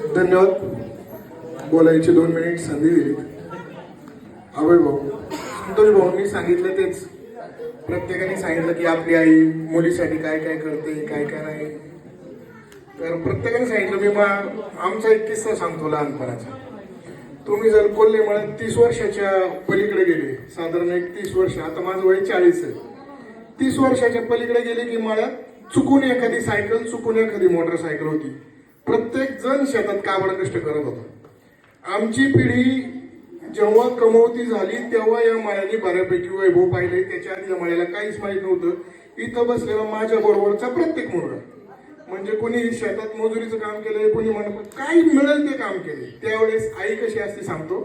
धन्यवाद. बोलायचे 2 मिनिट संधी दिली. अभय भाऊ, संतोष भाऊंनी सांगितलं तेच. प्रत्येकाने सांगितलं की आपली आई मुलीसाठी काय काय करते, काय काय नाही. तर प्रत्येकाने सांगितलं. मी आमचा एक किस्सा सांगतो लहानपणाचा. तुम्ही जर कोल्हेमळ्यात 30 वर्षाच्या पलीकडे गेले, साधारण एक 30 वर्ष, आता माझं वय 40 आहे. 30 वर्षाच्या पलीकडे गेले की मळ्यात चुकून एखादी सायकल, चुकून एखादी मोटरसायकल होती. प्रत्येक जण शेतात काबड कष्ट करत होता. आमची पिढी जेव्हा कमवती झाली तेव्हा या मळ्याने बऱ्यापैकी वैभव पाहिले. त्याच्या आधी या मळ्याला काहीच माहित नव्हतं. इथं बसलेला माझ्या बरोबरचा प्रत्येक मुलगा, म्हणजे कोणी शेतात मजुरीचं काम केलंय, कोणी म्हणत काही मिळेल ते काम केले. त्यावेळेस आई कशी असते सांगतो,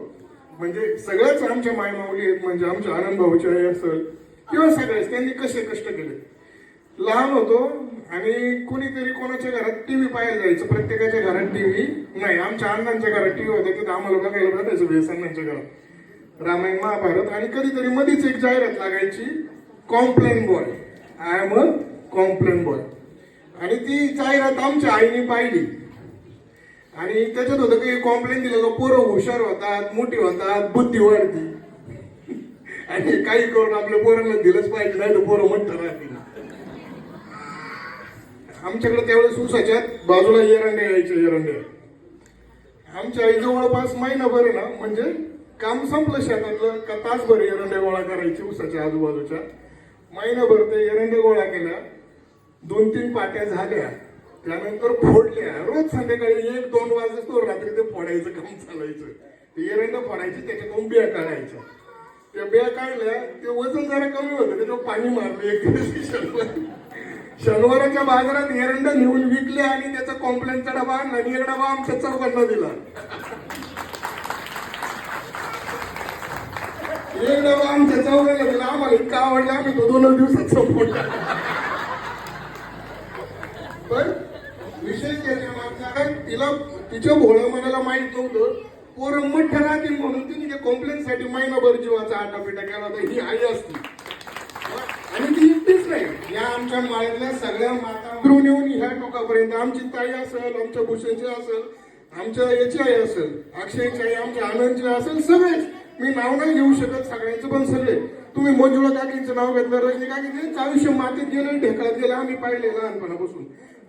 म्हणजे सगळ्याच आमच्या मायमाऊली आहेत, म्हणजे आमच्या आनंद भाऊची आई असेल किंवा सगळेच, त्यांनी कसे कष्ट केले. लहान होतो आणि कुणीतरी कोणाच्या घरात टीव्ही पाहायला जायचं. प्रत्येकाच्या घरात टीव्ही नाही. आमच्या अण्णांच्या घरात टीव्ही होता, तिथं आम्हाला बघायला भेटायचं अण्णांच्या घरात रामायण महाभारत. आणि कधीतरी मध्येच एक जाहिरात लागायची, Complan boy, I am a Complan boy. आणि ती जाहिरात आमच्या आईने पाहिली आणि त्याच्यात होतं की कॉम्प्लेन दिलं का पोरं हुशार होतात, मोठी होतात, बुद्धी वाढती. आणि काही करून आपल्या पोरांना दिलंच पाहिजे, नाही तर पोरं म्हणतात राहतील. आमच्याकडे त्यावेळेस ऊसाच्या बाजूला एरंडे यायचे. एरंडे आमच्या आई जवळपास महिनाभर ना, म्हणजे काम संपलं शेतातलं का तासभर एरंडे गोळा करायचे ऊसाच्या आजूबाजूच्या. महिनाभर ते एरंडे गोळा केल्या, 2-3 पाट्या झाल्या, त्यानंतर फोडल्या. रोज संध्याकाळी 1-2 वाजता रात्री ते फोडायचं काम चालायचं. ते एरंडे फोडायचे, त्याच्यातून बिया काढायच्या. त्या बिया काढल्या, ते वजन जरा कमी होतं, त्याच्यावर पाणी मारलं. एक दिवशी शनिवाराच्या बाजारात एरंड नेऊन विकले आणि त्याचा कॉम्प्लेनचा डबा आणला आणि एक डबा आमच्या चौघांना दिला. एक डबा आमच्या चौघांना दिला. आम्हाला इतका आवडला, आम्ही तो 2 दिवसात संपवला. पण विशेष त्याच्या तिला तिच्या भोळं मनाला माहित नव्हतं पोरं मठ राहतील म्हणून तिने त्या कॉम्प्लेनसाठी महिनाभर जीवाचा आटापिटा केला होता. ही आई असती. आणि ती एकटीच नाही, या आमच्या माळ्यातल्या सगळ्या माता उतरून येऊन ह्या टोकापर्यंत, आमची ताई असेल, आमच्या भूषणची असेल, आमच्या याची आई असेल, अक्षयची आई, आमच्या आनंदची असेल, सगळेच. मी नाव नाही घेऊ शकत सगळ्यांचं, पण सगळे. तुम्ही मंजुळा काकींचं नाव घेतलं, रजनी काकींचं आयुष्य मातीत गेलं, ढेकळात गेलं, आम्ही पाहिले लहानपणापासून.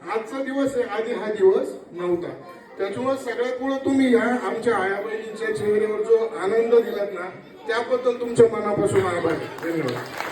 आजचा दिवस आहे, आधी हा दिवस नव्हता. त्याच्यामुळे सगळ्यात मुळे तुम्ही या आमच्या आया बहिणींच्या चेहऱ्यावर जो आनंद दिलात ना, त्याबद्दल तुमच्या मनापासून आभार. धन्यवाद.